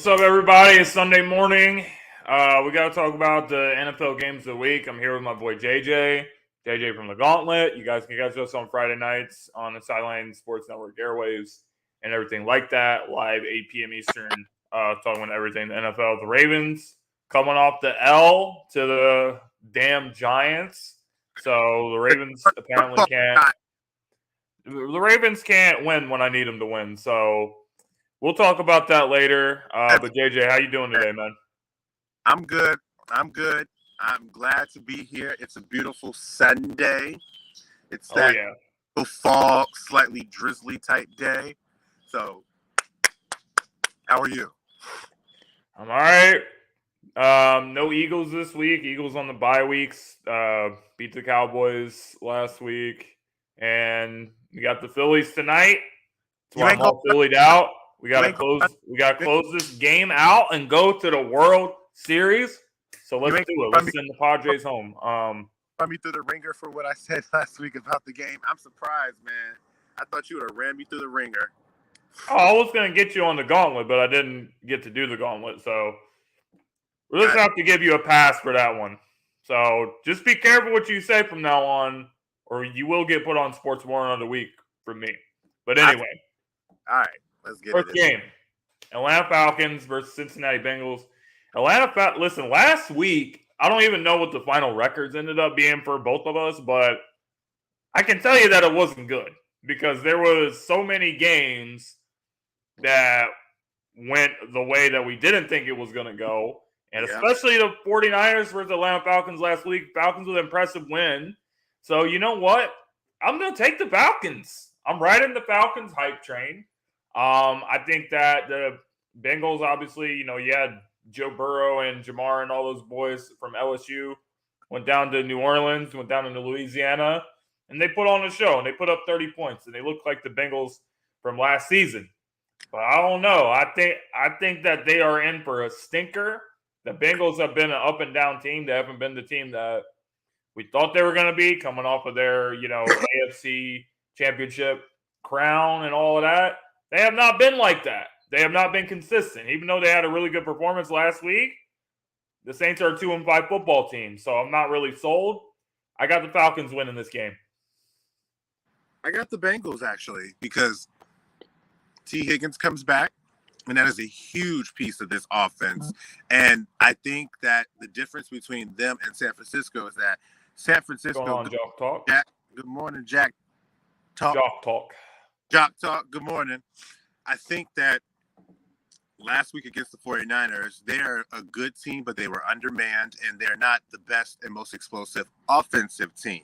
What's up, everybody? It's Sunday morning. We got to talk about the NFL games of the week. I'm here with my boy JJ from the Gauntlet. You guys can catch us on Friday nights on the Sideline Sports Network airwaves and everything like that, live 8 p.m. Eastern, talking about everything the NFL. The Ravens coming off the L to the damn Giants. So the Ravens apparently can't. The Ravens can't win when I need them to win. So we'll talk about that later. But JJ, how you doing today, man? I'm good. I'm glad to be here. It's a beautiful Sunday. It's that fall, slightly drizzly type day. So, how are you? I'm all right. No Eagles this week. Eagles on the bye weeks. Beat the Cowboys last week. And we got the Phillies tonight. That's why I'm all Phillied out. We gotta close this game out and go to the World Series. So let's do it. Let's send the Padres home. Run me through the ringer for what I said last week about the game. I'm surprised, man. I thought you would have ran me through the ringer. Oh, I was gonna get you on the Gauntlet, but I didn't get to do the Gauntlet, so we'll just have to give you a pass for that one. So just be careful what you say from now on, or you will get put on Sports Warrant of the Week from me. But anyway. All right. Let's get First game, Atlanta Falcons versus Cincinnati Bengals. Listen, last week, I don't even know what the final records ended up being for both of us, but I can tell you that it wasn't good because there was so many games that went the way that we didn't think it was going to go, and especially the 49ers versus Atlanta Falcons last week. Falcons with an impressive win. So you know what? I'm going to take the Falcons. I'm riding the Falcons hype train. I think that the Bengals, obviously, you had Joe Burrow and Jamar and all those boys from LSU went down to New Orleans, went down to Louisiana, and they put on a show, and they put up 30 points, and they look like the Bengals from last season. But I don't know. I think that they are in for a stinker. The Bengals have been an up and down team. They haven't been the team that we thought they were going to be coming off of their, AFC championship crown and all of that. They have not been like that. They have not been consistent. Even though they had a really good performance last week, the Saints are a 2-5 football team. So I'm not really sold. I got the Falcons winning this game. I got the Bengals, actually, because T. Higgins comes back, and that is a huge piece of this offense. And I think that the difference between them and San Francisco is that San Francisco. What's going on, Jock Talk? Jack, good morning, Jack. Jock Talk. Jock Talk, good morning. I think that last week against the 49ers, they're a good team, but they were undermanned, and they're not the best and most explosive offensive team.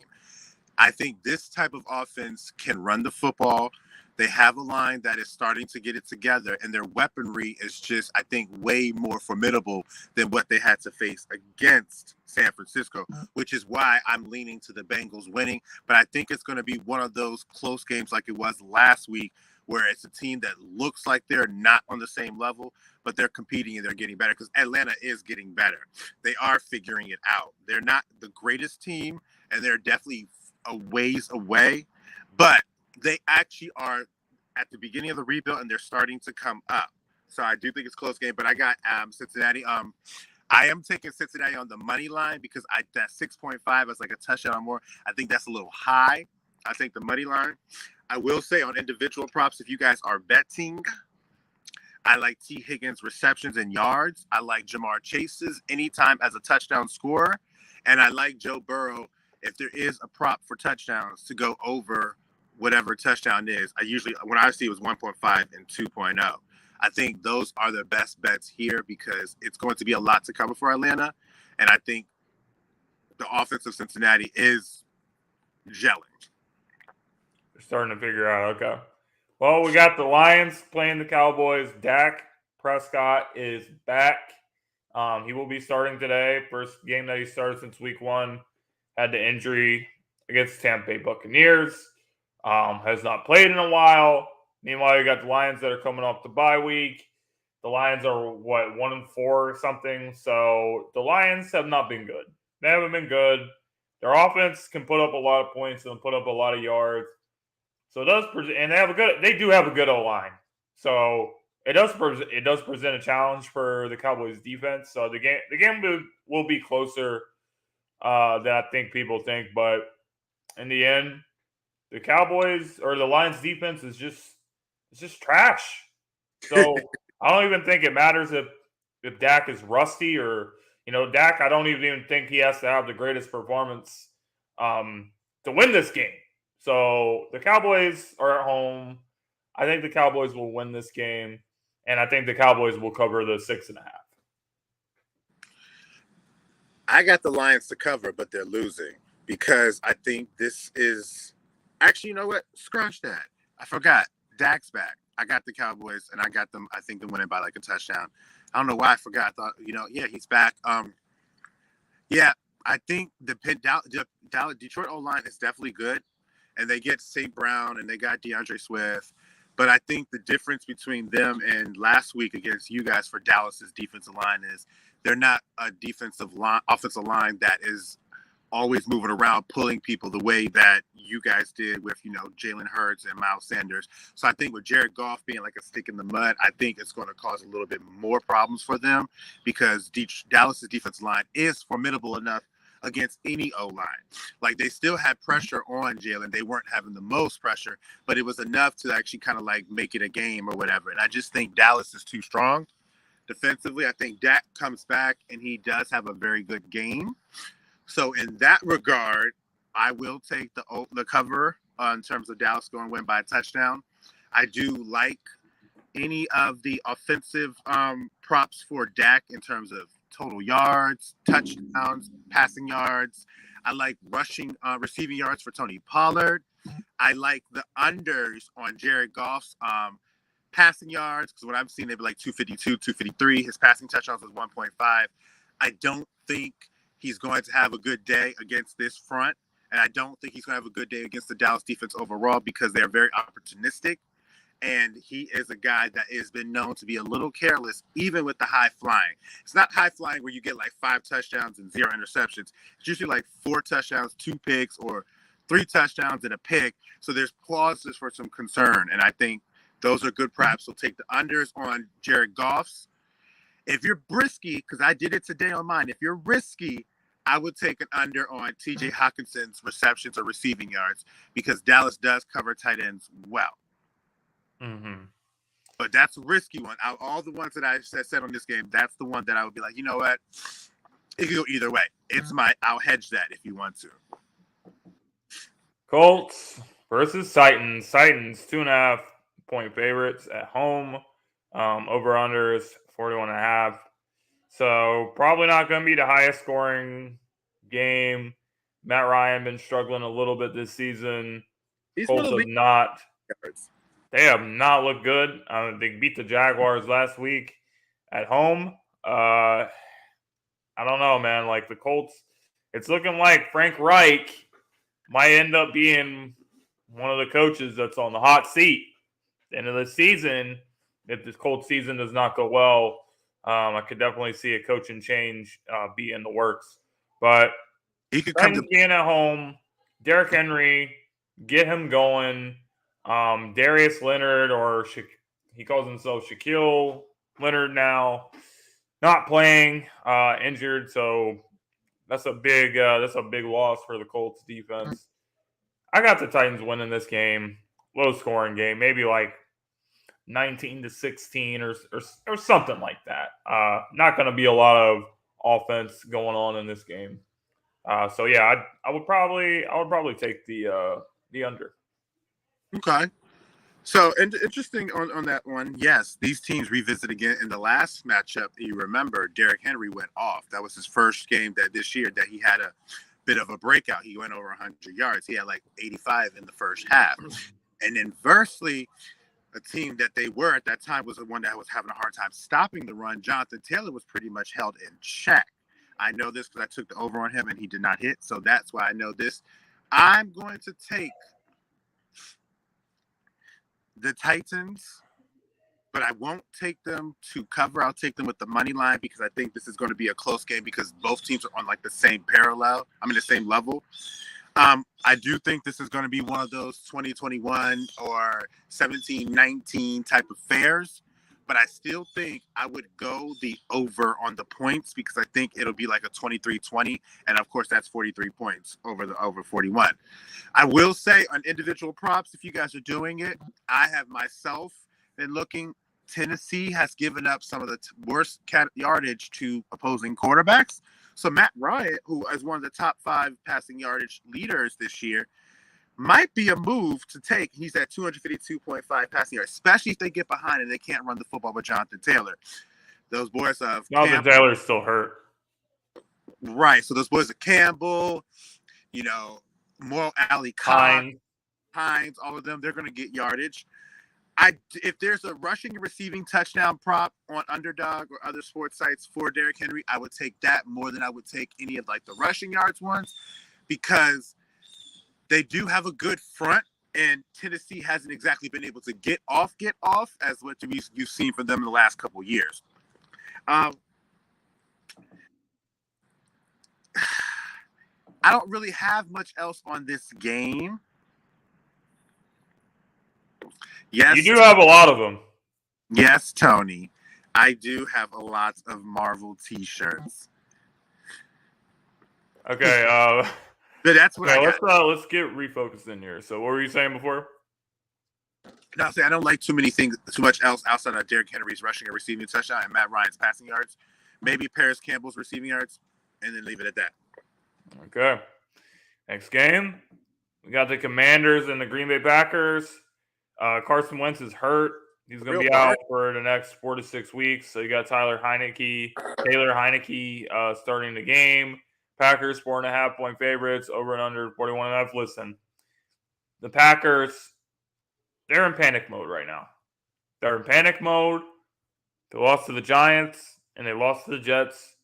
I think this type of offense can run the football. They have a line that is starting to get it together, and their weaponry is just, I think, way more formidable than what they had to face against San Francisco, which is why I'm leaning to the Bengals winning. But I think it's going to be one of those close games like it was last week, where it's a team that looks like they're not on the same level, but they're competing and they're getting better because Atlanta is getting better. They are figuring it out. They're not the greatest team, and they're definitely a ways away, but they actually are at the beginning of the rebuild, and they're starting to come up. So I do think it's a close game, but I got Cincinnati. I am taking Cincinnati on the money line because that 6.5 is like a touchdown or more. I think that's a little high. I think the money line. I will say on individual props, if you guys are betting, I like T. Higgins receptions and yards. I like Jamar Chase's anytime as a touchdown scorer. And I like Joe Burrow, if there is a prop for touchdowns, to go over whatever touchdown is. When I see it was 1.5 and 2.0. I think those are the best bets here because it's going to be a lot to cover for Atlanta. And I think the offense of Cincinnati is gelling. They're starting to figure out, okay. Well, we got the Lions playing the Cowboys. Dak Prescott is back. He will be starting today. First game that he started since week 1. Had the injury against Tampa Bay Buccaneers. Has not played in a while. Meanwhile, you got the Lions that are coming off the bye week. The Lions are, 1-4 or something. So the Lions have not been good. They haven't been good. Their offense can put up a lot of points and put up a lot of yards. So it does, and they do have a good O-line. So it does present a challenge for the Cowboys defense. So the game will be closer than I think people think, but in the end, the Cowboys or the Lions defense is just trash. So I don't even think it matters if Dak is rusty or Dak. I don't even think he has to have the greatest performance to win this game. So the Cowboys are at home. I think the Cowboys will win this game, and I think the Cowboys will cover the 6.5. I got the Lions to cover, but they're losing because I think this is actually, you know what? Scratch that. I forgot. Dak's back. I got the Cowboys, and I got them. I think they're winning by like a touchdown. I don't know why I forgot. I thought, yeah, he's back. Yeah, I think the Detroit O-line is definitely good, and they get St. Brown and they got DeAndre Swift. But I think the difference between them and last week against you guys for Dallas's defensive line is they're not a offensive line that is always moving around, pulling people the way that you guys did with, Jalen Hurts and Miles Sanders. So I think with Jared Goff being like a stick in the mud, I think it's going to cause a little bit more problems for them because Dallas's defensive line is formidable enough against any O-line. Like they still had pressure on Jalen. They weren't having the most pressure, but it was enough to actually kind of like make it a game or whatever. And I just think Dallas is too strong defensively. I think Dak comes back and he does have a very good game. So in that regard, I will take the cover in terms of Dallas going to win by a touchdown. I do like any of the offensive props for Dak in terms of total yards, touchdowns, passing yards. I like receiving yards for Tony Pollard. I like the unders on Jared Goff's passing yards because what I've seen, they'd be like 252, 253. His passing touchdowns was 1.5. I don't think he's going to have a good day against this front, and I don't think he's going to have a good day against the Dallas defense overall because they're very opportunistic. And he is a guy that has been known to be a little careless, even with the high flying. It's not high flying where you get like 5 touchdowns and 0 interceptions. It's usually like 4 touchdowns, 2 picks, or 3 touchdowns and a pick. So there's pauses for some concern. And I think those are good props. So take the unders on Jared Goff's. If you're brisky, because I did it today on mine, if you're risky, I would take an under on TJ Hawkinson's receptions or receiving yards because Dallas does cover tight ends well. Mm-hmm. But that's a risky one. Out of all the ones that I said on this game, that's the one that I would be like, you know what? It could go either way. I'll hedge that if you want to. Colts versus Titans. Titans 2.5 point favorites at home. Over under is 41.5. So probably not going to be the highest scoring game. Matt Ryan been struggling a little bit this season. Colts have not. They have not looked good. They beat the Jaguars last week at home. I don't know, man. Like the Colts, it's looking like Frank Reich might end up being one of the coaches that's on the hot seat. At the end of the season, if this Colts season does not go well, I could definitely see a coaching change be in the works. But he could come to being at home, Derrick Henry, get him going. Darius Leonard, or he calls himself Shaquille Leonard now, not playing, injured. So that's a big loss for the Colts defense. I got the Titans winning this game, low scoring game, maybe like 19-16 or something like that. Not going to be a lot of offense going on in this game. So yeah, I would probably take the under. Okay. So interesting on that one. Yes, these teams revisit again. In the last matchup, you remember Derrick Henry went off. That was his first game this year that he had a bit of a breakout. He went over 100 yards. He had like 85 in the first half. And inversely, a team that they were at that time was the one that was having a hard time stopping the run. Jonathan Taylor was pretty much held in check. I know this because I took the over on him and he did not hit. So that's why I know this. I'm going to take the Titans, but I won't take them to cover. I'll take them with the money line because I think this is going to be a close game because both teams are on like the same the same level. I do think this is going to be one of those 2021 or 17-19 type of fairs, but I still think I would go the over on the points because I think it'll be like a 23-20, and of course that's 43 points over 41. I will say on individual props, if you guys are doing it, I have myself been looking. Tennessee has given up some of the worst yardage to opposing quarterbacks. So Matt Ryan, who is one of the top 5 passing yardage leaders this year, might be a move to take. He's at 252.5 passing yards, especially if they get behind and they can't run the football with Jonathan Taylor. Those boys of Jonathan Taylor's still hurt. Right. So those boys of Campbell, Moral Alley Cox, Hines, all of them, they're going to get yardage. If there's a rushing and receiving touchdown prop on Underdog or other sports sites for Derrick Henry, I would take that more than I would take any of like the rushing yards ones because they do have a good front and Tennessee hasn't exactly been able to get off as what you've seen from them in the last couple of years. I don't really have much else on this game. Yes, you do have a lot of them. Yes, Tony. I do have a lot of Marvel T-shirts. Okay, but that's what let's get refocused in here. So, what were you saying before? No, I don't like too much else outside of Derrick Henry's rushing and receiving touchdown and Matt Ryan's passing yards. Maybe Paris Campbell's receiving yards, and then leave it at that. Okay. Next game, we got the Commanders and the Green Bay Packers. Carson Wentz is hurt. He's going to be out for the next 4 to 6 weeks. So you got Taylor Heineke starting the game. Packers 4.5-point favorites, over and under 41.5. Listen, the Packers, they're in panic mode right now. They're in panic mode. They lost to the Giants and they lost to the Jets.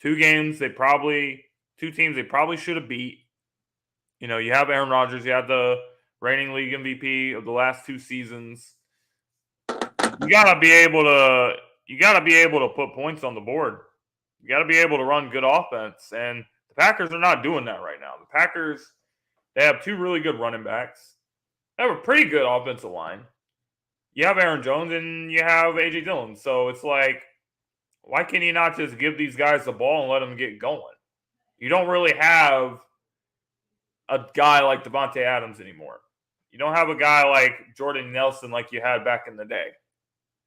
2 teams they probably should have beat. You have Aaron Rodgers. You have the reigning league MVP of the last 2 seasons. You gotta be able to put points on the board. You gotta be able to run good offense, and the Packers are not doing that right now. The Packers, they have 2 really good running backs. They have a pretty good offensive line. You have Aaron Jones and you have AJ Dillon. So it's like, why can you not just give these guys the ball and let them get going? You don't really have a guy like Devontae Adams anymore. You don't have a guy like Jordan Nelson like you had back in the day.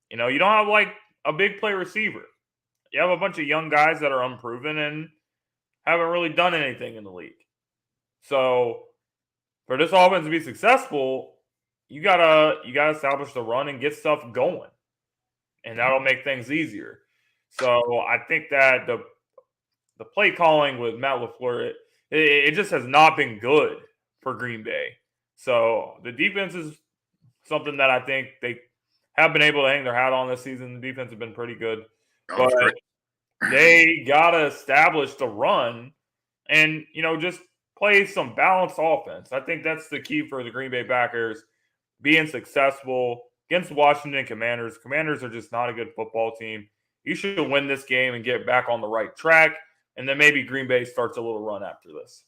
You don't have like a big play receiver. You have a bunch of young guys that are unproven and haven't really done anything in the league. So for this offense to be successful, you gotta establish the run and get stuff going, and that'll make things easier. So I think that the play calling with Matt LaFleur, it just has not been good for Green Bay. So the defense is something that I think they have been able to hang their hat on this season. The defense has been pretty good. But they got to establish the run and, just play some balanced offense. I think that's the key for the Green Bay Packers being successful against the Washington Commanders. Commanders are just not a good football team. You should win this game and get back on the right track. And then maybe Green Bay starts a little run after this.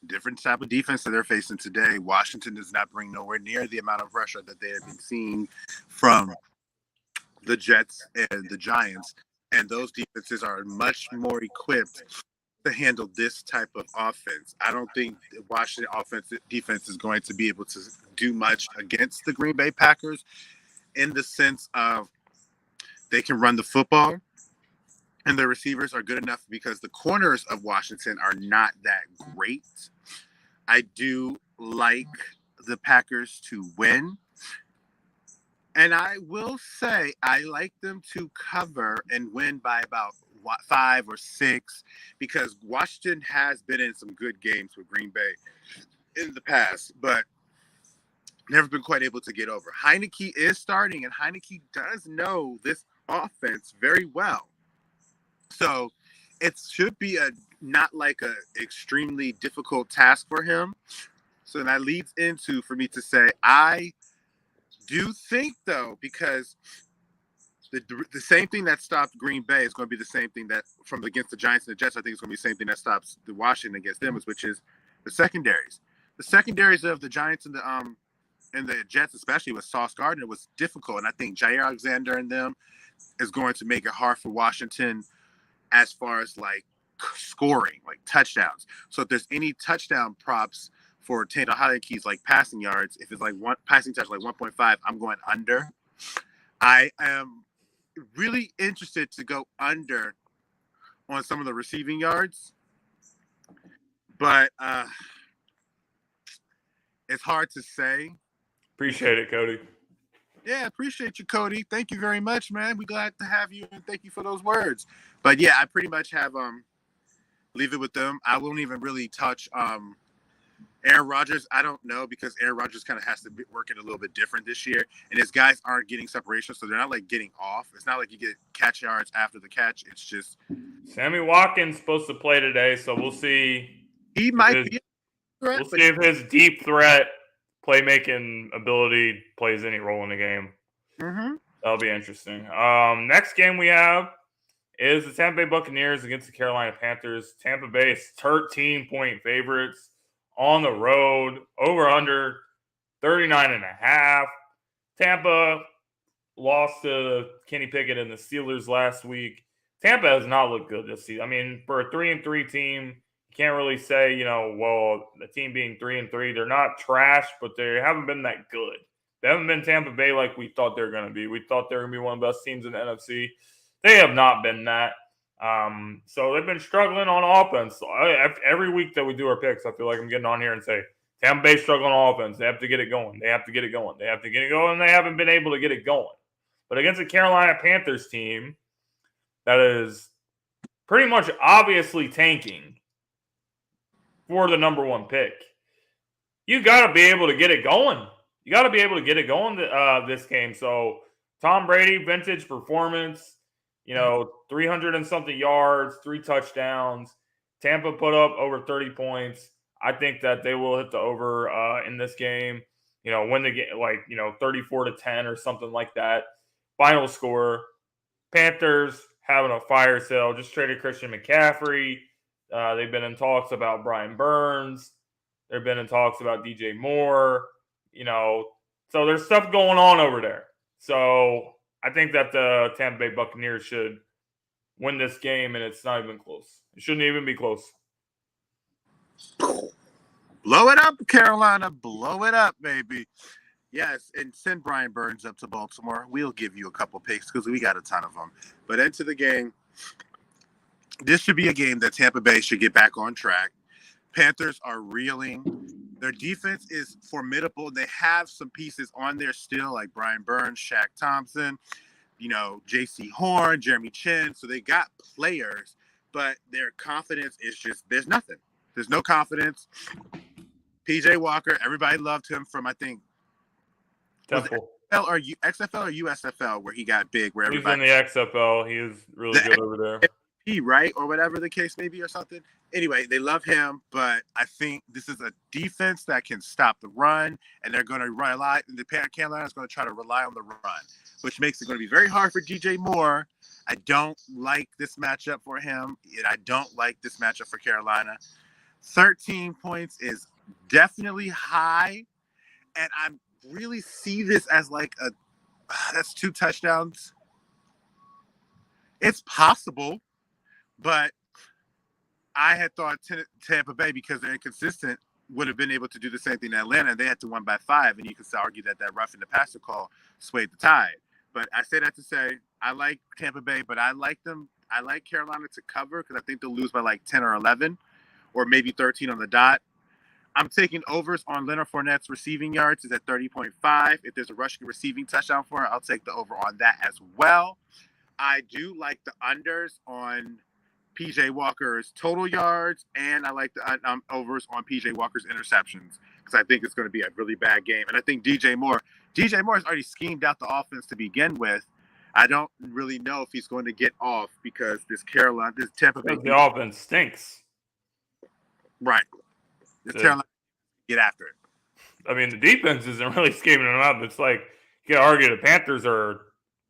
Different type of defense that they're facing today. Washington does not bring nowhere near the amount of pressure that they have been seeing from the Jets and the Giants. And those defenses are much more equipped to handle this type of offense. I don't think the Washington defense is going to be able to do much against the Green Bay Packers in the sense of they can run the football and the receivers are good enough because the corners of Washington are not that great. I do like the Packers to win. And I will say I like them to cover and win by about 5 or 6 because Washington has been in some good games with Green Bay in the past, but never been quite able to get over. Heineke is starting, and Heineke does know this offense very well. So it should be not like a extremely difficult task for him. So that leads into for me to say I do think, though, because the same thing that stopped Green Bay is going to be the same thing that from against the Giants and the Jets. I think it's going to be the same thing that stops the Washington against them, which is the secondaries. the secondaries of the Giants and the Jets, especially with Sauce Gardner, was difficult. And I think Jair Alexander and them is going to make it hard for Washington as far as like scoring, like touchdowns. So if there's any touchdown props for Taylor Heinicke's like passing yards, if it's like one passing touch like 1.5, I'm going under. I am really interested to go under on some of the receiving yards, but it's hard to say. Appreciate it, Cody. Yeah, appreciate you, Cody. Thank you very much, man. We're glad to have you, and thank you for those words. But yeah, I pretty much have leave it with them. I won't even really touch Aaron Rodgers. I don't know, because Aaron Rodgers kind of has to be working a little bit different this year, and his guys aren't getting separation, so they're not like getting off. It's not like you get catch yards after the catch. It's just Sammy Watkins supposed to play today, so we'll see. He might be a threat. We'll see if his deep threat playmaking ability plays any role in the game. Mm-hmm. That'll be interesting. Next game we have is the Tampa Bay Buccaneers against the Carolina Panthers. Tampa Bay is 13-point favorites on the road, over under 39.5. Tampa lost to Kenny Pickett and the Steelers last week. Tampa has not looked good this season. I mean, for a 3-3 team, you can't really say, well, the team being 3-3, they're not trash, but they haven't been that good. They haven't been Tampa Bay like we thought they were going to be. We thought they were going to be one of the best teams in the NFC. They have not been that. So they've been struggling on offense. Every week that we do our picks, I feel like I'm getting on here and say, Tampa Bay struggling on offense. They have to get it going. They have to get it going. They have to get it going, and they haven't been able to get it going. But against the Carolina Panthers team that is pretty much obviously tanking for the number one pick, you got to be able to get it going. You got to be able to get it going this game. So Tom Brady, vintage performance, 300 and something yards, 3 touchdowns. Tampa put up over 30 points. I think that they will hit the over in this game. Win the game, 34-10 or something like that. Final score: Panthers having a fire sale. Just traded Christian McCaffrey. They've been in talks about Brian Burns. They've been in talks about DJ Moore. So there's stuff going on over there. So I think that the Tampa Bay Buccaneers should win this game, and it's not even close. It shouldn't even be close. Blow it up, Carolina. Blow it up, baby. Yes, and send Brian Burns up to Baltimore. We'll give you a couple picks because we got a ton of them. But into the game, this should be a game that Tampa Bay should get back on track. Panthers are reeling. Their defense is formidable. They have some pieces on there still, like Brian Burns, Shaq Thompson, J.C. Horn, Jeremy Chin. So they got players, but their confidence is just, there's nothing. There's no confidence. P.J. Walker, everybody loved him from, I think, XFL or USFL, where he got big. Where he's in the XFL. He is really good over there. Right, or whatever the case may be, or something. Anyway, they love him, but I think this is a defense that can stop the run, and they're going to run a lot. And the Carolina is going to try to rely on the run, which makes it going to be very hard for DJ Moore. I don't like this matchup for him, and I don't like this matchup for Carolina. 13 points is definitely high, and I really see this as like that's 2 touchdowns. It's possible, but I had thought Tampa Bay, because they're inconsistent, would have been able to do the same thing in Atlanta, and they had to win by 5, and you could argue that roughing the passer call swayed the tide. But I say that to say I like Tampa Bay, but I like them. I like Carolina to cover because I think they'll lose by like 10 or 11 or maybe 13 on the dot. I'm taking overs on Leonard Fournette's receiving yards is at 30.5. If there's a rushing receiving touchdown for it, I'll take the over on that as well. I do like the unders on P.J. Walker's total yards, and I like the overs on P.J. Walker's interceptions because I think it's going to be a really bad game. And I think DJ Moore has already schemed out the offense to begin with. I don't really know if he's going to get off because this Tampa Bay the offense stinks. Right. This Carolina get after it. I mean, the defense isn't really scheming them out. It's like you can argue the Panthers are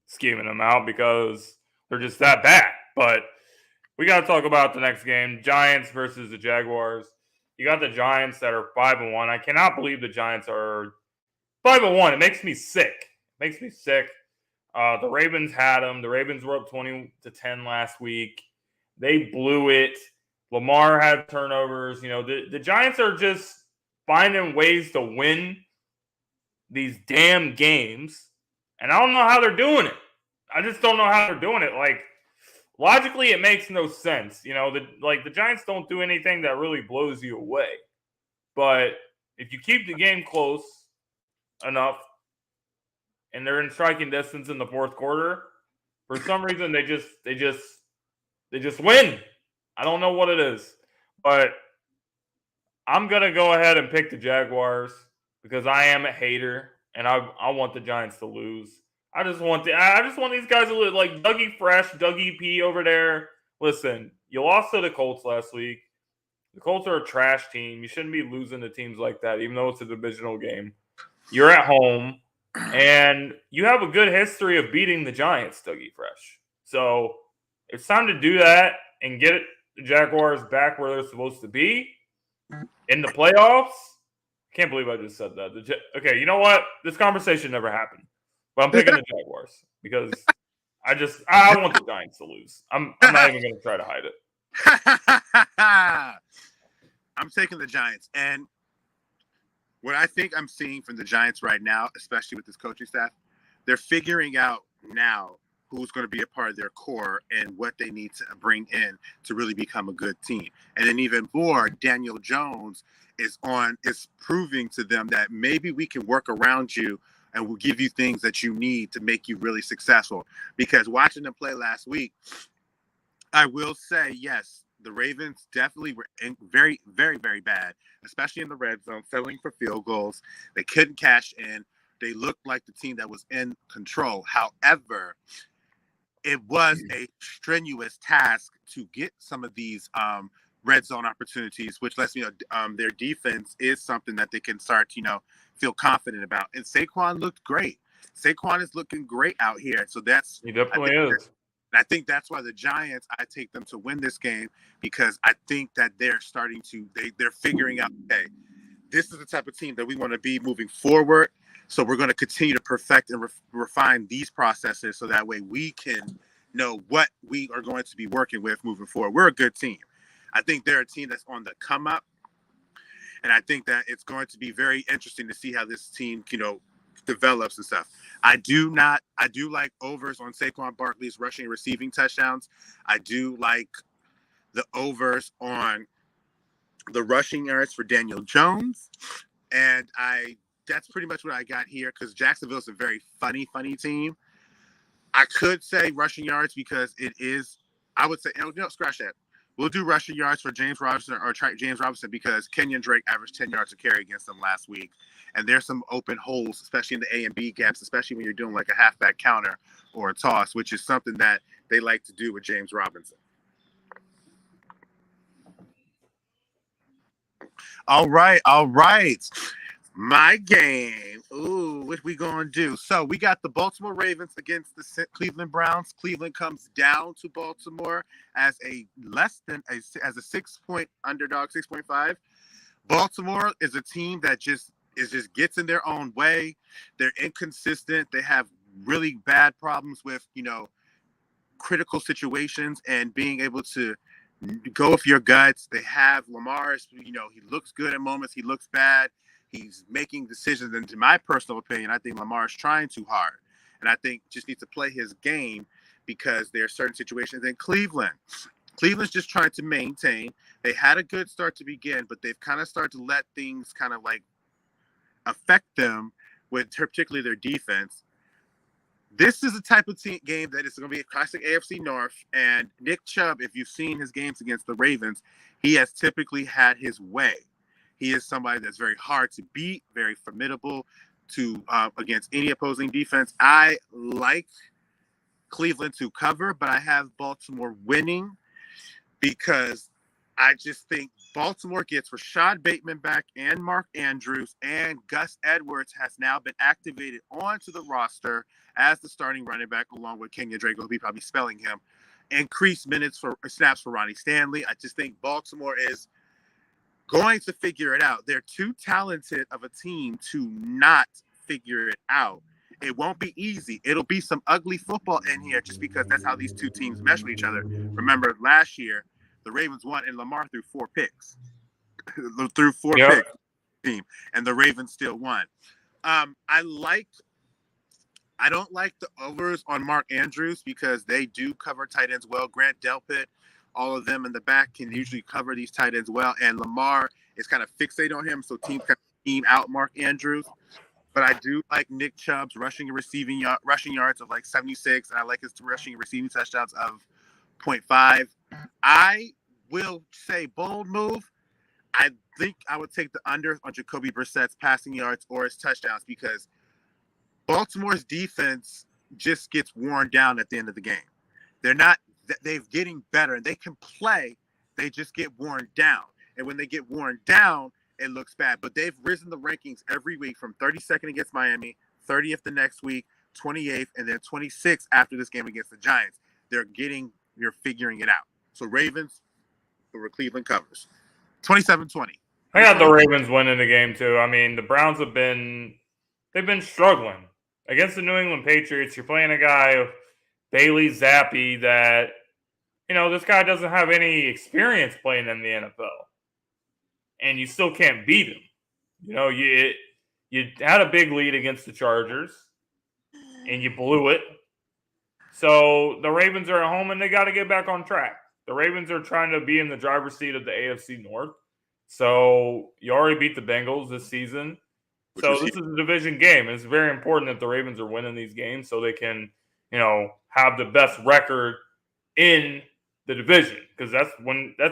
scheming them out because they're just that bad. But we got to talk about the next game, Giants versus the Jaguars. You got the Giants that are 5-1. I cannot believe the Giants are 5-1. It makes me sick. The Ravens had them. The Ravens were up 20-10 last week. They blew it. Lamar had turnovers. The Giants are just finding ways to win these damn games. And I don't know how they're doing it. I just don't know how they're doing it. Like, logically, it makes no sense. The Giants don't do anything that really blows you away. But if you keep the game close enough and they're in striking distance in the fourth quarter, for some reason they just win. I don't know what it is. But I'm going to go ahead and pick the Jaguars because I am a hater and I want the Giants to lose. I just want these guys to lose. Like Dougie Fresh, Dougie P over there. Listen, you lost to the Colts last week. The Colts are a trash team. You shouldn't be losing to teams like that, even though it's a divisional game. You're at home, and you have a good history of beating the Giants, Dougie Fresh. So it's time to do that and get the Jaguars back where they're supposed to be in the playoffs. Can't believe I just said that. Okay, you know what? This conversation never happened. But I'm picking the Jaguars because I want the Giants to lose. I'm not even going to try to hide it. I'm taking the Giants. And what I think I'm seeing from the Giants right now, especially with this coaching staff, they're figuring out now who's going to be a part of their core and what they need to bring in to really become a good team. And then even more, Daniel Jones is proving to them that maybe we can work around you and we'll give you things that you need to make you really successful. Because watching them play last week, I will say, yes, the Ravens definitely were very, very, very bad, especially in the red zone, settling for field goals. They couldn't cash in. They looked like the team that was in control. However, it was a strenuous task to get some of these red zone opportunities, which lets me know their defense is something that they can start, feel confident about. And Saquon looked great. Saquon is looking great out here. So He definitely is. I think that's why the Giants, I take them to win this game because I think that they're starting to, they're figuring out, okay, this is the type of team that we want to be moving forward. So we're going to continue to perfect and refine these processes so that way we can know what we are going to be working with moving forward. We're a good team. I think they're a team that's on the come up. And I think that it's going to be very interesting to see how this team, develops and stuff. I do like overs on Saquon Barkley's rushing and receiving touchdowns. I do like the overs on the rushing yards for Daniel Jones. And that's pretty much what I got here because Jacksonville is a very funny team. I could say rushing yards because it is, I would say, scratch that. We'll do rushing yards for James Robinson because Kenyon Drake averaged 10 yards a carry against them last week. And there's some open holes, especially in the A and B gaps, especially when you're doing like a halfback counter or a toss, which is something that they like to do with James Robinson. All right. My game. Ooh, what we gonna do? So we got the Baltimore Ravens against the Cleveland Browns. Cleveland comes down to Baltimore as a 6-point underdog, 6.5. Baltimore is a team that just gets in their own way. They're inconsistent. They have really bad problems with critical situations and being able to go with your guts. They have Lamar. He looks good at moments. He looks bad. He's making decisions, and to my personal opinion, I think Lamar is trying too hard. And I think just needs to play his game because there are certain situations. And Cleveland's just trying to maintain. They had a good start to begin, but they've kind of started to let things kind of like affect them with particularly their defense. This is the type of game that is going to be a classic AFC North. And Nick Chubb, if you've seen his games against the Ravens, he has typically had his way. He is somebody that's very hard to beat, very formidable to against any opposing defense. I like Cleveland to cover, but I have Baltimore winning because I just think Baltimore gets Rashad Bateman back and Mark Andrews, and Gus Edwards has now been activated onto the roster as the starting running back along with Kenyon Drake, who'll be probably spelling him. Increased snaps for Ronnie Stanley. I just think Baltimore is going to figure it out. They're too talented of a team to not figure it out. It won't be easy. It'll be some ugly football in here just because that's how these two teams mesh with each other. Remember, last year, the Ravens won and Lamar threw 4 picks. threw 4 picks team, and the Ravens still won. I don't like the overs on Mark Andrews because they do cover tight ends well. Grant Delpit, all of them in the back can usually cover these tight ends well. And Lamar is kind of fixated on him, so teams kind of scheme out Mark Andrews. But I do like Nick Chubb's rushing yards of like 76, and I like his rushing and receiving touchdowns of 0.5. I will say bold move. I think I would take the under on Jacoby Brissett's passing yards or his touchdowns because Baltimore's defense just gets worn down at the end of the game. They're getting better and they can play. They just get worn down. And when they get worn down, it looks bad. But they've risen the rankings every week from 32nd against Miami, 30th the next week, 28th, and then 26th after this game against the Giants. You're figuring it out. So Ravens over Cleveland covers. 27-20. I got the Ravens winning the game too. I mean, the Browns they've been struggling. Against the New England Patriots, you're playing a guy, Bailey Zappi, that, this guy doesn't have any experience playing in the NFL. And you still can't beat him. You had a big lead against the Chargers, and you blew it. So the Ravens are at home, and they got to get back on track. The Ravens are trying to be in the driver's seat of the AFC North. So you already beat the Bengals this season. So this is a division game. It's very important that the Ravens are winning these games so they can, have the best record in the division. Because that's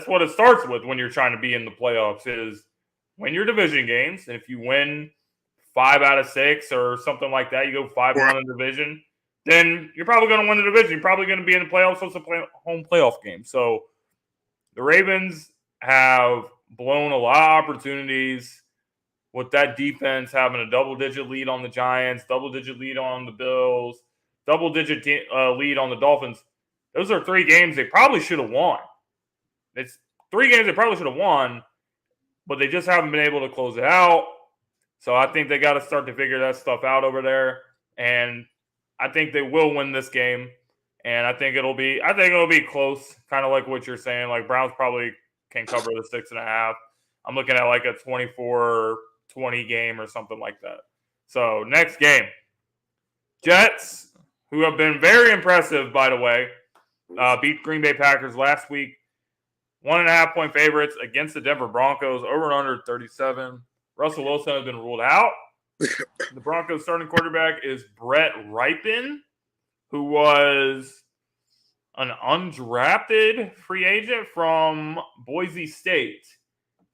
what it starts with when you're trying to be in the playoffs is win your division games. And if you win 5 out of 6 or something like that, you go 5-1 in the division, then you're probably going to win the division. You're probably going to be in the playoffs. So it's a home playoff game. So the Ravens have blown a lot of opportunities with that defense having a double-digit lead on the Giants, double-digit lead on the Bills, double-digit lead on the Dolphins. Those are 3 games they probably should have won. It's 3 games they probably should have won, but they just haven't been able to close it out. So I think they got to start to figure that stuff out over there. And I think they will win this game. And I think it'll be close, kind of like what you're saying. Like Browns probably can cover the 6.5. I'm looking at like a 24-20 game or something like that. So next game, Jets, who have been very impressive, by the way, beat Green Bay Packers last week. 1.5-point favorites against the Denver Broncos, over and under 37. Russell Wilson has been ruled out. The Broncos starting quarterback is Brett Rypien, who was an undrafted free agent from Boise State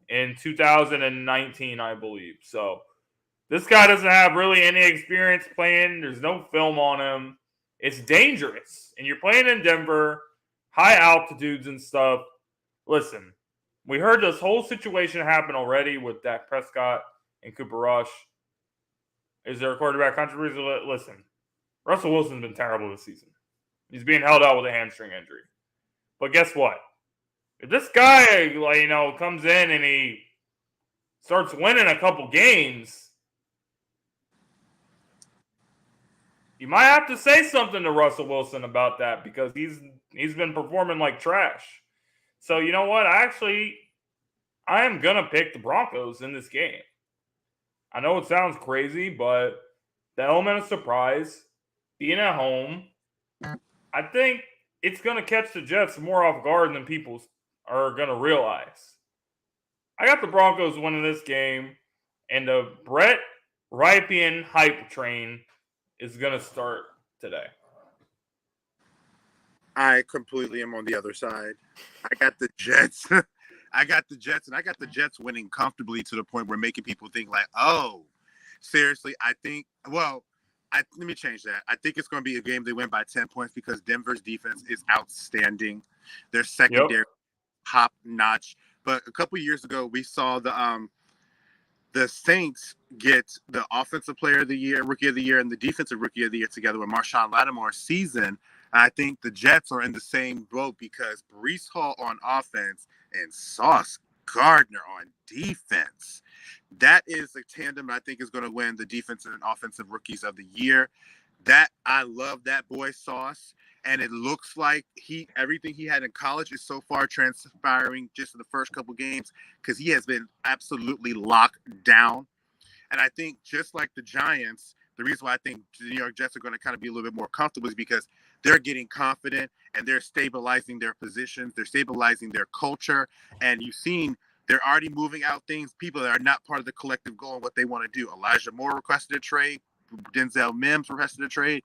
in 2019, I believe. So this guy doesn't have really any experience playing. There's no film on him. It's dangerous. And you're playing in Denver, high altitudes and stuff. Listen, we heard this whole situation happen already with Dak Prescott and Cooper Rush. Is there a quarterback controversy? Listen, Russell Wilson's been terrible this season. He's being held out with a hamstring injury. But guess what? If this guy, comes in and he starts winning a couple games, you might have to say something to Russell Wilson about that because he's been performing like trash. So you know what? I am going to pick the Broncos in this game. I know it sounds crazy, but the element of surprise, being at home, I think it's going to catch the Jets more off guard than people are going to realize. I got the Broncos winning this game, and the Brett Rypien hype train is going to start today. I completely am on the other side. I got the Jets. And I got the Jets winning comfortably to the point where making people think like, oh, seriously, let me change that. I think it's going to be a game they win by 10 points because Denver's defense is outstanding. Their secondary top notch. But a couple years ago, we saw the Saints get the offensive player of the year, rookie of the year, and the defensive rookie of the year together with Marshawn Lattimore's season. And I think the Jets are in the same boat because Breece Hall on offense and Sauce Gardner on defense. That is a tandem I think is going to win the defensive and offensive rookies of the year. That I love that boy Sauce. And it looks like everything he had in college is so far transpiring just in the first couple games because he has been absolutely locked down. And I think just like the Giants, the reason why I think the New York Jets are going to kind of be a little bit more comfortable is because they're getting confident and they're stabilizing their positions. They're stabilizing their culture. And you've seen they're already moving out things, people that are not part of the collective goal and what they want to do. Elijah Moore requested a trade. Denzel Mims requested a trade.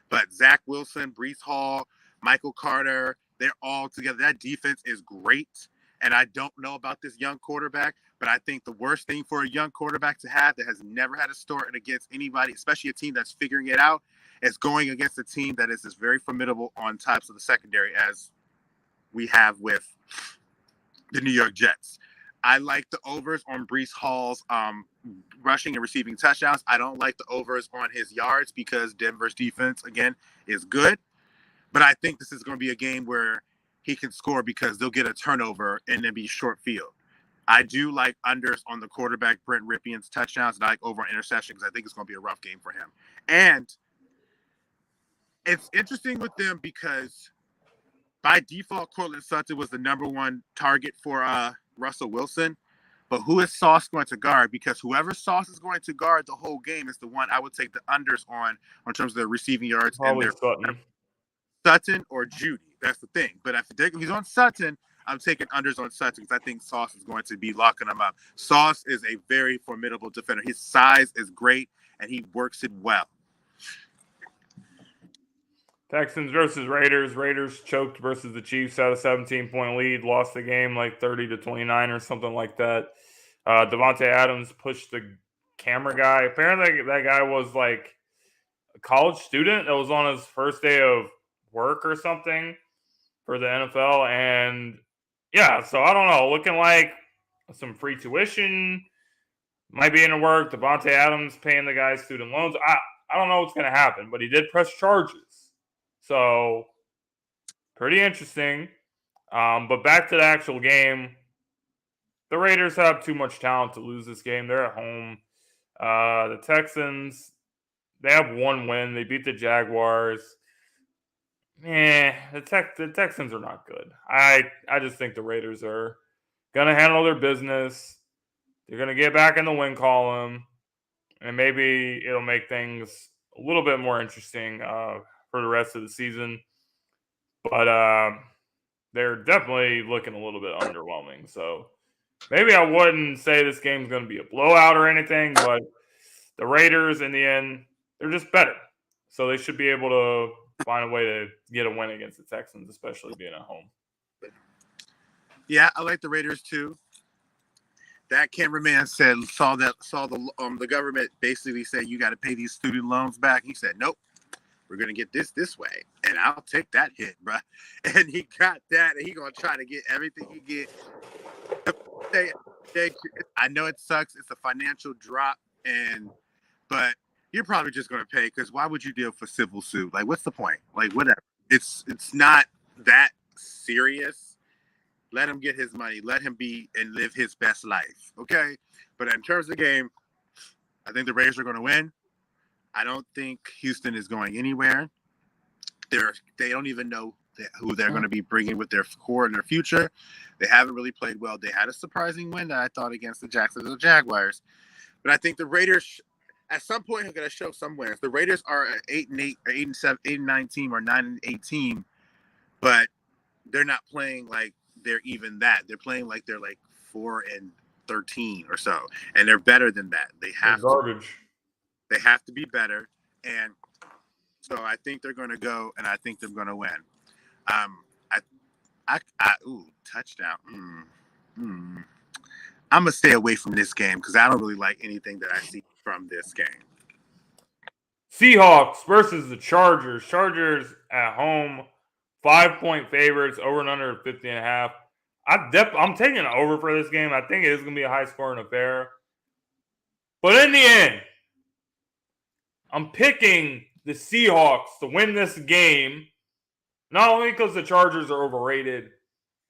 But Zach Wilson, Breece Hall, Michael Carter, they're all together. That defense is great. And I don't know about this young quarterback, but I think the worst thing for a young quarterback to have that has never had a start against anybody, especially a team that's figuring it out, is going against a team that is very formidable on types of the secondary as we have with the New York Jets. I like the overs on Breece Hall's rushing and receiving touchdowns. I don't like the overs on his yards because Denver's defense, again, is good. But I think this is going to be a game where he can score because they'll get a turnover and then be short field. I do like unders on the quarterback, Brent Ripien's touchdowns, and I like over on interception because I think it's going to be a rough game for him. And it's interesting with them because by default, Cortland Sutton was the number one target for Russell Wilson. But who is Sauce going to guard? Because whoever Sauce is going to guard the whole game is the one I would take the unders on in terms of their receiving yards. Probably and Sutton or Judy. That's the thing. But if he's on Sutton, I'm taking unders on Sutton because I think Sauce is going to be locking him up. Sauce is a very formidable defender. His size is great, and he works it well. Texans versus Raiders. Raiders choked versus the Chiefs, had a 17-point lead, lost the game like 30-29 or something like that. Devontae Adams pushed the camera guy. Apparently that guy was like a college student that was on his first day of work or something for the NFL. And yeah, so I don't know. Looking like some free tuition might be in the work. Devontae Adams paying the guy student loans. I don't know what's going to happen, but he did press charges. So, pretty interesting. But back to the actual game. The Raiders have too much talent to lose this game. They're at home. The Texans, they have one win. They beat the Jaguars. The Texans are not good. I just think the Raiders are going to handle their business. They're going to get back in the win column. And maybe it'll make things a little bit more interesting for the rest of the season. But they're definitely looking a little bit underwhelming. So maybe I wouldn't say this game's going to be a blowout or anything, but the Raiders, in the end, they're just better. So they should be able to find a way to get a win against the Texans, especially being at home. Yeah, I like the Raiders too. That cameraman saw the government basically say you got to pay these student loans back. He said, nope. We're going to get this way, and I'll take that hit, bro. And he got that, and he's going to try to get everything he get. I know it sucks. It's a financial drop, but you're probably just going to pay because why would you deal for civil suit? Like, what's the point? Like, whatever. It's not that serious. Let him get his money. Let him be and live his best life, okay? But in terms of the game, I think the Raiders are going to win. I don't think Houston is going anywhere. They don't even know who they're going to be bringing with their core in their future. They haven't really played well. They had a surprising win that I thought against the Jacksonville Jaguars. But I think the Raiders, at some point, are going to show somewhere. The Raiders are an 8-8 or 8-7, 8-9 team or 9-8 team, but they're not playing like they're even that. They're playing like they're like 4-13 or so, and they're better than that. They have garbage. They have to be better, and so I think they're going to go, and I think they're going to win. Touchdown. I'm gonna stay away from this game because I don't really like anything that I see from this game. Seahawks versus the Chargers. Chargers at home, 5-point favorites, over and under 50.5. I'm taking an over for this game. I think it is going to be a high-scoring affair. But in the end, I'm picking the Seahawks to win this game, not only because the Chargers are overrated,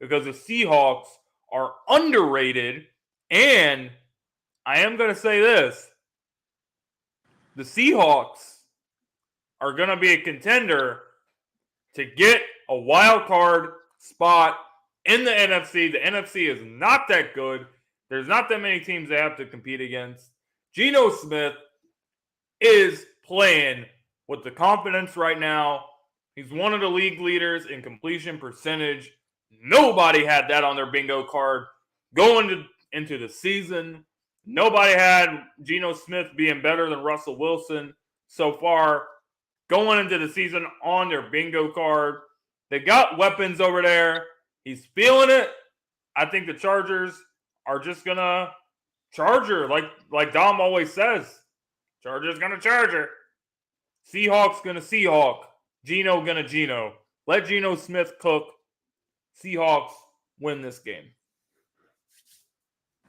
because the Seahawks are underrated. And I am going to say this. The Seahawks are going to be a contender to get a wild card spot in the NFC. The NFC is not that good. There's not that many teams they have to compete against. Geno Smith is playing with the confidence right now. He's one of the league leaders in completion percentage. Nobody had that on their bingo card going into the season. Nobody had Geno Smith being better than Russell Wilson so far going into the season on their bingo card. They got weapons over there. He's feeling it. I think the Chargers are just going to Charger, like Dom always says. Chargers going to Charger. Seahawks going to Seahawk. Geno going to Geno. Let Geno Smith cook. Seahawks win this game.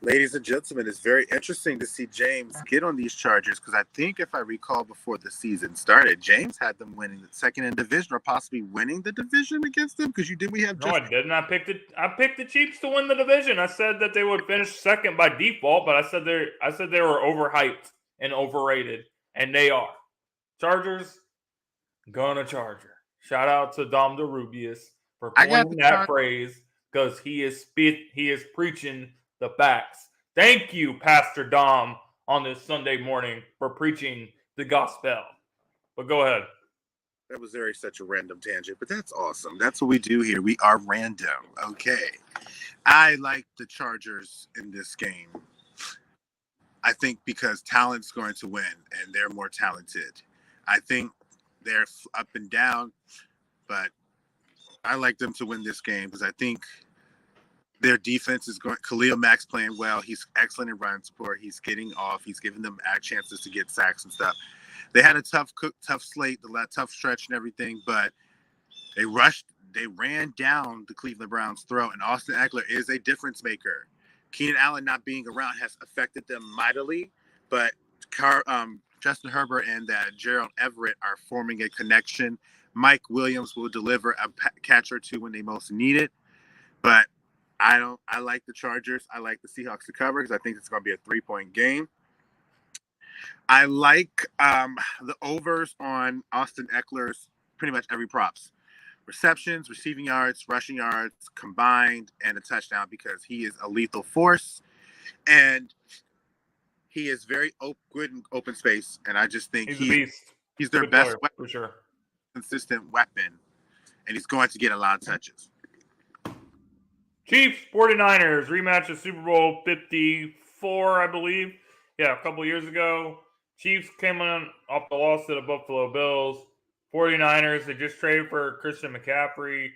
Ladies and gentlemen, it's very interesting to see James get on these Chargers because I think if I recall before the season started, James had them winning the second in division or possibly winning the division against them because we have No, I didn't. I picked the Chiefs to win the division. I said that they would finish second by default, but I said they were overhyped and overrated, and they are. Chargers gonna Charger. Shout out to Dom DeRubius for coining that phrase because he is preaching the facts. Thank you, Pastor Dom, on this Sunday morning for preaching the gospel. But go ahead. That was such a random tangent, but that's awesome. That's what we do here. We are random. Okay. I like the Chargers in this game. I think because talent's going to win and they're more talented. I think they're up and down, but I like them to win this game because I think their defense is going. Khalil Mack's playing well. He's excellent in run support. He's getting off. He's giving them chances to get sacks and stuff. They had a tough slate, tough stretch and everything, but they ran down the Cleveland Browns' throat, and Austin Eckler is a difference maker. Keenan Allen not being around has affected them mightily, but Justin Herbert and Gerald Everett are forming a connection. Mike Williams will deliver a catch or two when they most need it, but I like the Chargers. I like the Seahawks to cover because I think it's going to be a 3-point game. I like the overs on Austin Eckler's pretty much every props. Receptions, receiving yards, rushing yards combined, and a touchdown because he is a lethal force. And he is very good in open space. And I just think he's a beast. He's their best weapon, for sure. Consistent weapon. And he's going to get a lot of touches. Chiefs, 49ers, rematch of Super Bowl 54, I believe. Yeah, a couple of years ago. Chiefs came on off the loss to the Buffalo Bills. 49ers, they just traded for Christian McCaffrey.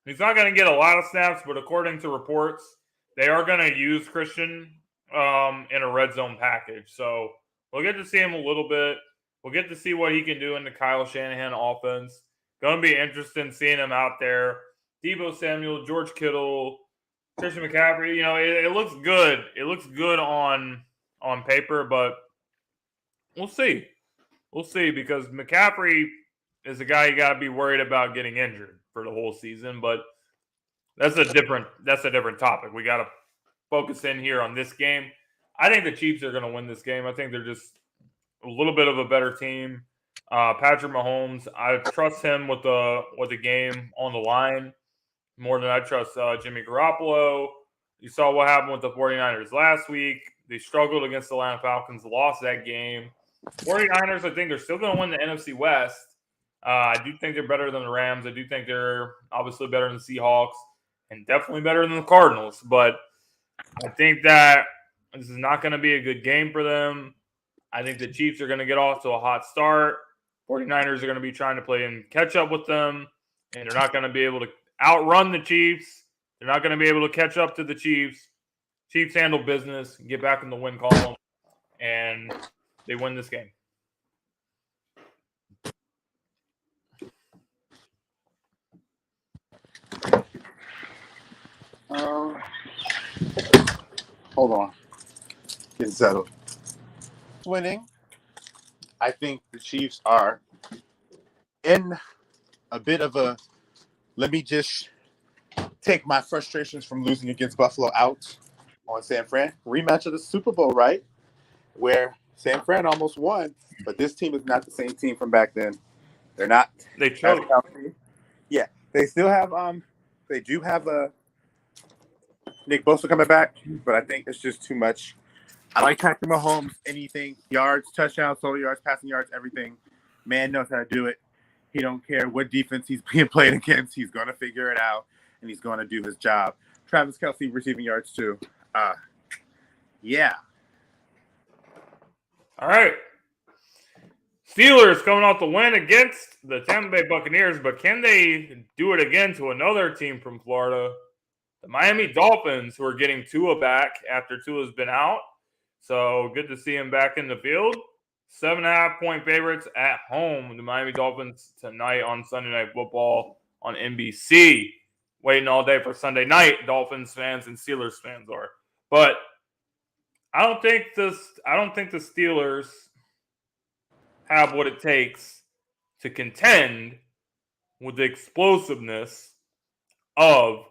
He's not going to get a lot of snaps, but according to reports, they are going to use Christian in a red zone package. So we'll get to see him a little bit. We'll get to see what he can do in the Kyle Shanahan offense. Going to be interesting seeing him out there. Deebo Samuel, George Kittle, Christian McCaffrey. You know, it looks good. It looks good on paper, but we'll see. We'll see because McCaffrey is a guy you got to be worried about getting injured for the whole season. But that's a different topic. We got to focus in here on this game. I think the Chiefs are going to win this game. I think they're just a little bit of a better team. Patrick Mahomes, I trust him with the game on the line more than I trust Jimmy Garoppolo. You saw what happened with the 49ers last week. They struggled against the Atlanta Falcons, lost that game. 49ers, I think they're still going to win the NFC West. I do think they're better than the Rams. I do think they're obviously better than the Seahawks and definitely better than the Cardinals. But I think that this is not going to be a good game for them. I think the Chiefs are going to get off to a hot start. 49ers are going to be trying to play and catch up with them, and they're not going to be able to outrun the Chiefs. They're not going to be able to catch up to the Chiefs. Chiefs handle business, get back in the win column, and they win this game. Hold on. Get settled. Winning. I think the Chiefs are in a bit of a let me just take my frustrations from losing against Buffalo out on San Fran. Rematch of the Super Bowl, right? Where San Fran almost won, but this team is not the same team from back then. They're not They as choked. healthy. Yeah, they still have they do have Nick Bosa coming back, but I think it's just too much. I like Patrick Mahomes. Anything, yards, touchdowns, total yards, passing yards, everything. Man knows how to do it. He don't care what defense he's being played against. He's going to figure it out, and he's going to do his job. Travis Kelce receiving yards too. Yeah. All right. Steelers coming off the win against the Tampa Bay Buccaneers, but can they do it again to another team from Florida? The Miami Dolphins, who are getting Tua back after Tua's been out. So good to see him back in the field. 7.5-point favorites at home. The Miami Dolphins tonight on Sunday Night Football on NBC. Waiting all day for Sunday night. Dolphins fans and Steelers fans are. But I don't think the Steelers have what it takes to contend with the explosiveness of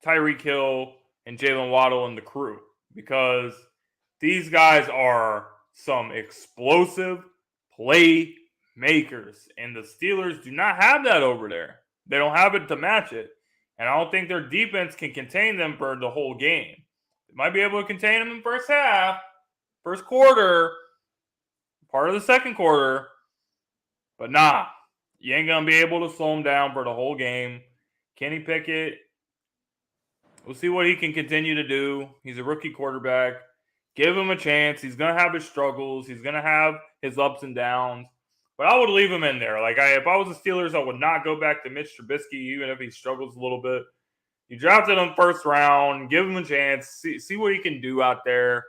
Tyreek Hill and Jalen Waddle and the crew, because these guys are some explosive playmakers, and the Steelers do not have that over there. They don't have it to match it, and I don't think their defense can contain them for the whole game. They might be able to contain them in the first half, first quarter, part of the second quarter, but nah, you ain't going to be able to slow them down for the whole game. Kenny Pickett, we'll see what he can continue to do. He's a rookie quarterback. Give him a chance. He's going to have his struggles. He's going to have his ups and downs. But I would leave him in there. If I was the Steelers, I would not go back to Mitch Trubisky, even if he struggles a little bit. You drafted him first round. Give him a chance. See what he can do out there.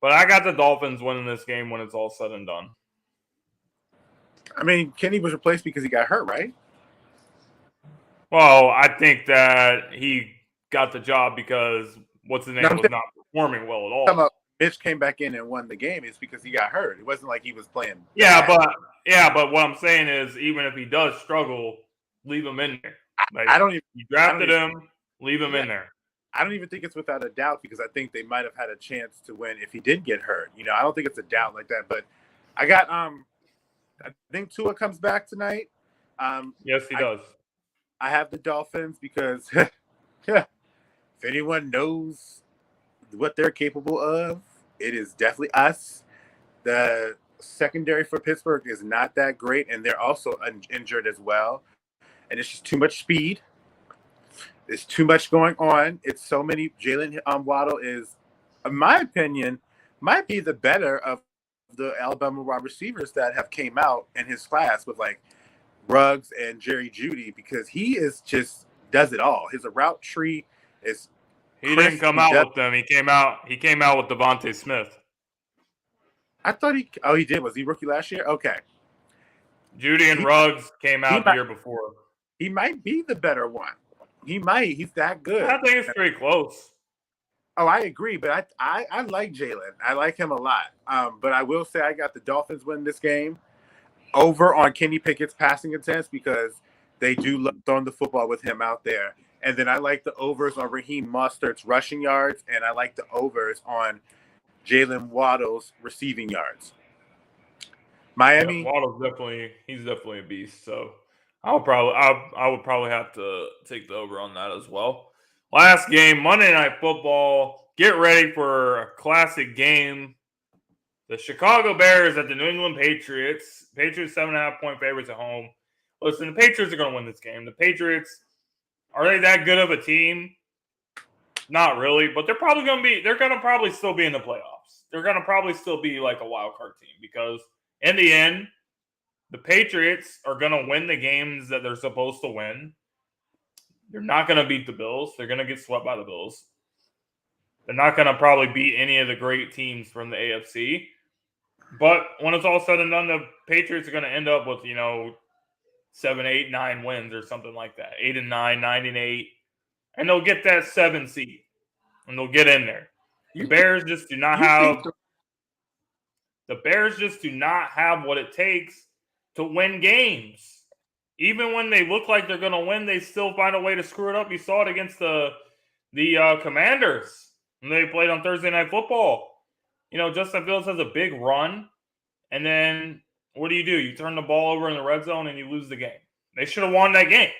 But I got the Dolphins winning this game when it's all said and done. I mean, Kenny was replaced because he got hurt, right? Well, I think that he got the job because what's his name was not performing well at all. Mitch came back in and won the game. It's because he got hurt. It wasn't like he was playing. Yeah, but what I'm saying is, even if he does struggle, leave him in there. You drafted him, leave him in there. I don't even think it's without a doubt, because I think they might have had a chance to win if he did get hurt. I don't think it's a doubt like that. But I got I think Tua comes back tonight. Yes, he does. I have the Dolphins because if anyone knows what they're capable of, it is definitely us. The secondary for Pittsburgh is not that great, and they're also injured as well. And it's just too much speed. There's too much going on. It's so many. Jalen Waddle is, in my opinion, might be the better of the Alabama wide receivers that have came out in his class with like Ruggs and Jerry Jeudy, because he is just does it all. His route tree is. He didn't come out with them. He came out with Devontae Smith. I thought he did. Was he rookie last year? Okay. Jeudy and Ruggs came out the year before. He might be the better one. He might. He's that good. I think it's pretty close. Oh, I agree, but I like Jalen. I like him a lot. But I will say I got the Dolphins win this game over on Kenny Pickett's passing attempts, because they do love throwing the football with him out there. And then I like the overs on Raheem Mostert's rushing yards, and I like the overs on Jalen Waddle's receiving yards. Miami. Yeah, Waddle's definitely a beast. So I would probably have to take the over on that as well. Last game, Monday Night Football. Get ready for a classic game. The Chicago Bears at the New England Patriots. Patriots 7.5-point favorites at home. Listen, the Patriots are going to win this game. The Patriots, are they that good of a team? Not really, but they're going to probably still be in the playoffs. They're going to probably still be like a wild card team, because in the end, the Patriots are going to win the games that they're supposed to win. They're not going to beat the Bills. They're going to get swept by the Bills. They're not going to probably beat any of the great teams from the AFC. But when it's all said and done, the Patriots are going to end up with, 7, 8, 9 wins or something like that. 8 and 9, 9 and 8. And they'll get that 7 seed. And they'll get in there. The Bears just do not have what it takes to win games. even when they look like they're going to win, they still find a way to screw it up. You saw it against the Commanders when they played on Thursday Night Football. Justin Fields has a big run, and then what do? You turn the ball over in the red zone and you lose the game. They should have won that game.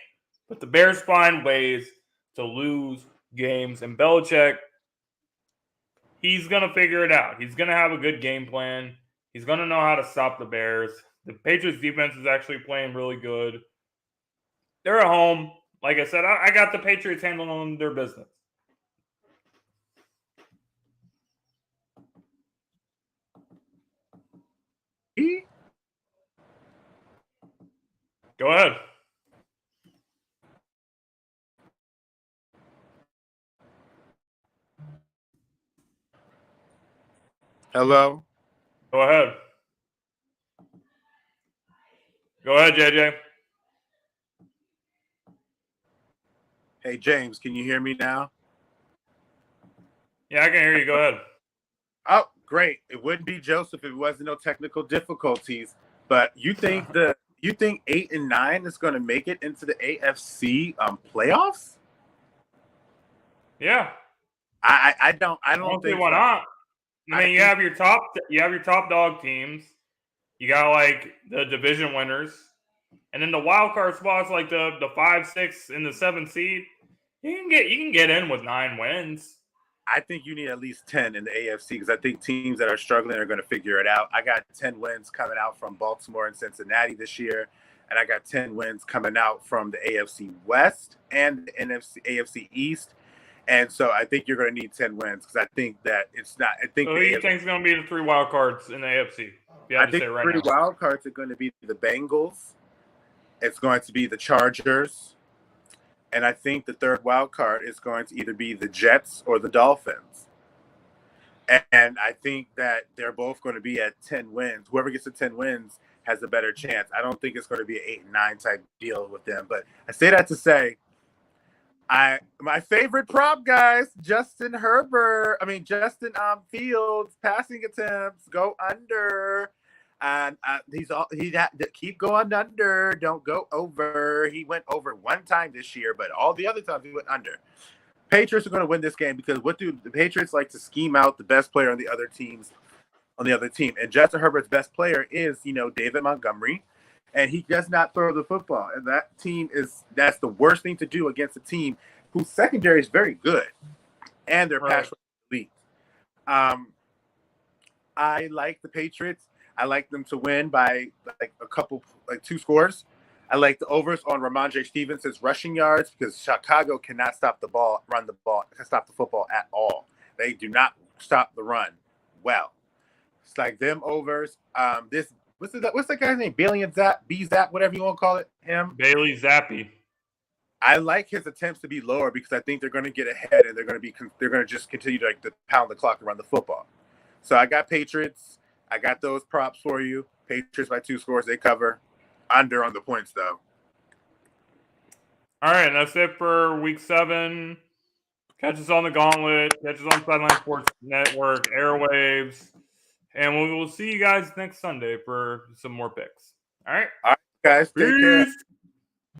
But the Bears find ways to lose games. And Belichick, he's going to figure it out. He's going to have a good game plan. He's going to know how to stop the Bears. The Patriots defense is actually playing really good. They're at home. Like I said, I got the Patriots handling their business. Go ahead. Hello? Go ahead. Go ahead, JJ. Hey, James, can you hear me now? Yeah, I can hear you. Go ahead. Oh, great. It wouldn't be Joseph if it wasn't no technical difficulties. But you think 8 and 9 is going to make it into the AFC playoffs? Yeah. I don't See think why so. not. I mean, you have your top dog teams. You got like the division winners, and then the wild card spots like the 5, 6, and the 7 seed. You can get in with 9 wins. I think you need at least 10 in the AFC because I think teams that are struggling are going to figure it out. I got 10 wins coming out from Baltimore and Cincinnati this year, and I got 10 wins coming out from the AFC West and the AFC East. And so I think you're going to need 10 wins because I think that it's not. I think. So who do you think is going to be the 3 wild cards in the AFC? I think the 3 wild cards are going to be the Bengals. It's going to be the Chargers. And I think the 3rd wild card is going to either be the Jets or the Dolphins. And I think that they're both going to be at 10 wins. Whoever gets to 10 wins has a better chance. I don't think it's going to be an 8 and 9 type deal with them. But I say that to say, my favorite prop, guys, Justin Fields passing attempts go under. And keep going under. Don't go over. He went over 1 time this year, but all the other times he went under. Patriots are going to win this game because what do the Patriots like to scheme out the best player on the other team? And Justin Herbert's best player is, David Montgomery, and he does not throw the football. And that's the worst thing to do against a team whose secondary is very good, and their pass elite. I like the Patriots. I like them to win by like 2 scores. I like the overs on Ramondre Stevenson's rushing yards because Chicago cannot stop the football at all. They do not stop the run well. It's like them overs. What's that guy's name? Bailey Zappe, whatever you want to call it. Him. Bailey Zappi. I like his attempts to be lower because I think they're going to get ahead and they're going to just continue to pound the clock and run the football. So I got Patriots. I got those props for you. Patriots by 2 scores. They cover. Under on the points, though. All right, that's it for Week 7. Catch us on the Gauntlet. Catch us on Sideline Sports Network, airwaves. And we will see you guys next Sunday for some more picks. All right? All right, guys. Take care.